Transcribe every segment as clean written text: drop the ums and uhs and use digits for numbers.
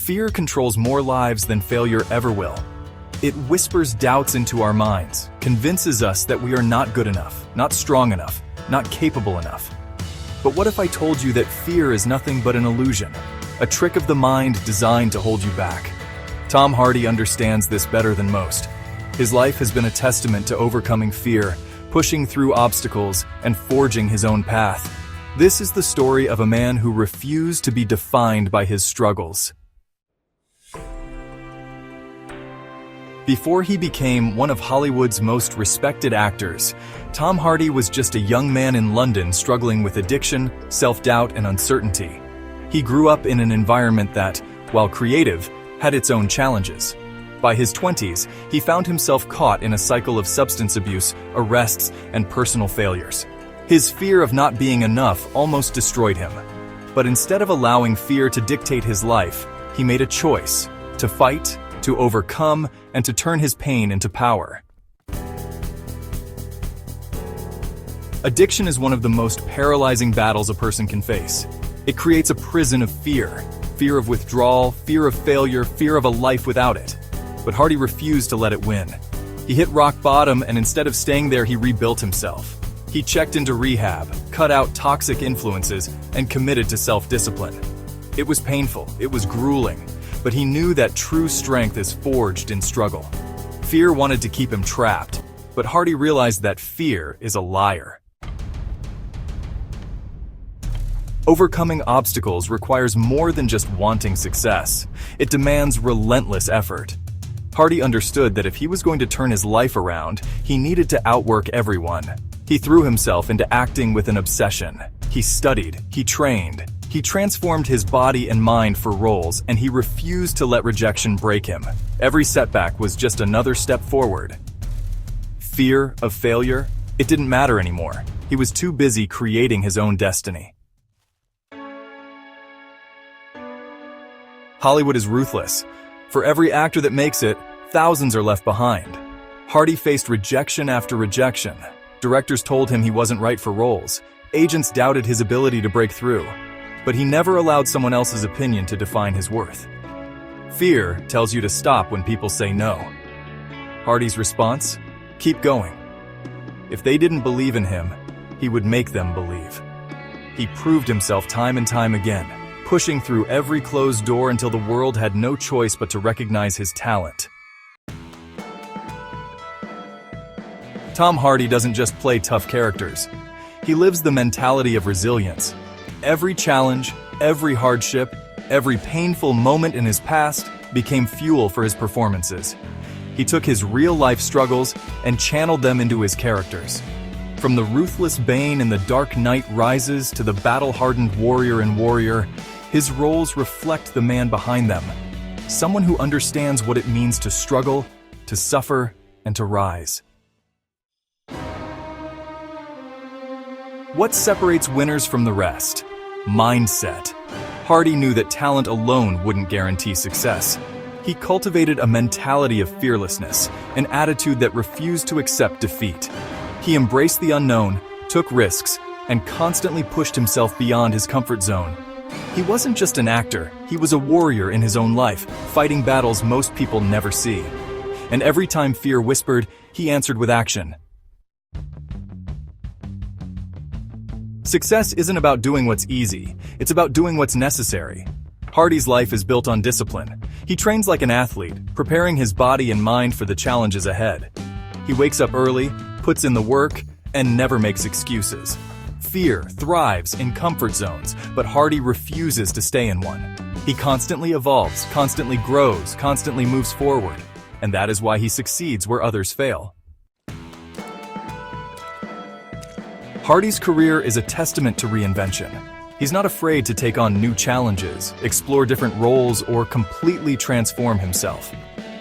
Fear controls more lives than failure ever will. It whispers doubts into our minds, convinces us that we are not good enough, not strong enough, not capable enough. But what if I told you that fear is nothing but an illusion, a trick of the mind designed to hold you back? Tom Hardy understands this better than most. His life has been a testament to overcoming fear, pushing through obstacles, and forging his own path. This is the story of a man who refused to be defined by his struggles. Before he became one of Hollywood's most respected actors, Tom Hardy was just a young man in London struggling with addiction, self-doubt, and uncertainty. He grew up in an environment that, while creative, had its own challenges. By his 20s, he found himself caught in a cycle of substance abuse, arrests, and personal failures. His fear of not being enough almost destroyed him. But instead of allowing fear to dictate his life, he made a choice to fight, to overcome, and to turn his pain into power. Addiction is one of the most paralyzing battles a person can face. It creates a prison of fear. Fear of withdrawal, fear of failure, fear of a life without it. But Hardy refused to let it win. He hit rock bottom, and instead of staying there, he rebuilt himself. He checked into rehab, cut out toxic influences, and committed to self-discipline. It was painful, it was grueling, but he knew that true strength is forged in struggle. Fear wanted to keep him trapped, but Hardy realized that fear is a liar. Overcoming obstacles requires more than just wanting success. It demands relentless effort. Hardy understood that if he was going to turn his life around, he needed to outwork everyone. He threw himself into acting with an obsession. He studied, he trained, he transformed his body and mind for roles, and he refused to let rejection break him. Every setback was just another step forward. Fear of failure? It didn't matter anymore. He was too busy creating his own destiny. Hollywood is ruthless. For every actor that makes it, thousands are left behind. Hardy faced rejection after rejection. Directors told him he wasn't right for roles. Agents doubted his ability to break through. But he never allowed someone else's opinion to define his worth. Fear tells you to stop when people say no. Hardy's response? Keep going. If they didn't believe in him, he would make them believe. He proved himself time and time again, pushing through every closed door until the world had no choice but to recognize his talent. Tom Hardy doesn't just play tough characters. He lives the mentality of resilience. Every challenge, every hardship, every painful moment in his past became fuel for his performances. He took his real-life struggles and channeled them into his characters. From the ruthless Bane in The Dark Knight Rises to the battle-hardened warrior in Warrior, his roles reflect the man behind them. Someone who understands what it means to struggle, to suffer, and to rise. What separates winners from the rest? Mindset. Hardy knew that talent alone wouldn't guarantee success. He cultivated a mentality of fearlessness, an attitude that refused to accept defeat. He embraced the unknown, took risks, and constantly pushed himself beyond his comfort zone. He wasn't just an actor, he was a warrior in his own life, fighting battles most people never see. And every time fear whispered, he answered with action. Success isn't about doing what's easy, it's about doing what's necessary. Hardy's life is built on discipline. He trains like an athlete, preparing his body and mind for the challenges ahead. He wakes up early, puts in the work, and never makes excuses. Fear thrives in comfort zones, but Hardy refuses to stay in one. He constantly evolves, constantly grows, constantly moves forward, and that is why he succeeds where others fail. Hardy's career is a testament to reinvention. He's not afraid to take on new challenges, explore different roles, or completely transform himself.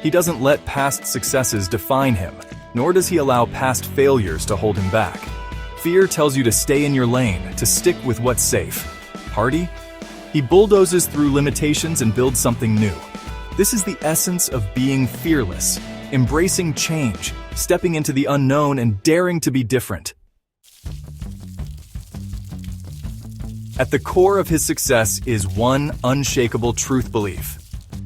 He doesn't let past successes define him, nor does he allow past failures to hold him back. Fear tells you to stay in your lane, to stick with what's safe. Hardy? He bulldozes through limitations and builds something new. This is the essence of being fearless, embracing change, stepping into the unknown, and daring to be different. At the core of his success is one unshakable truth belief.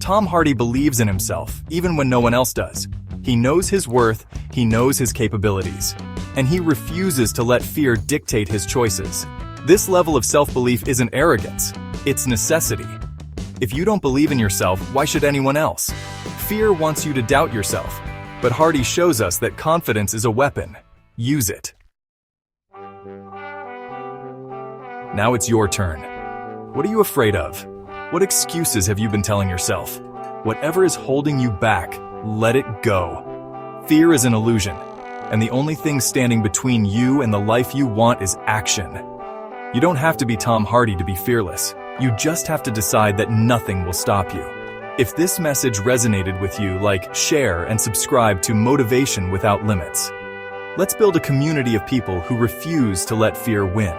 Tom Hardy believes in himself, even when no one else does. He knows his worth, he knows his capabilities, and he refuses to let fear dictate his choices. This level of self-belief isn't arrogance, it's necessity. If you don't believe in yourself, why should anyone else? Fear wants you to doubt yourself, but Hardy shows us that confidence is a weapon. Use it. Now it's your turn. What are you afraid of? What excuses have you been telling yourself? Whatever is holding you back, let it go. Fear is an illusion, and the only thing standing between you and the life you want is action. You don't have to be Tom Hardy to be fearless. You just have to decide that nothing will stop you. If this message resonated with you, share and subscribe to Motivation Without Limits. Let's build a community of people who refuse to let fear win.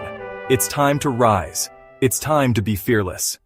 It's time to rise. It's time to be fearless.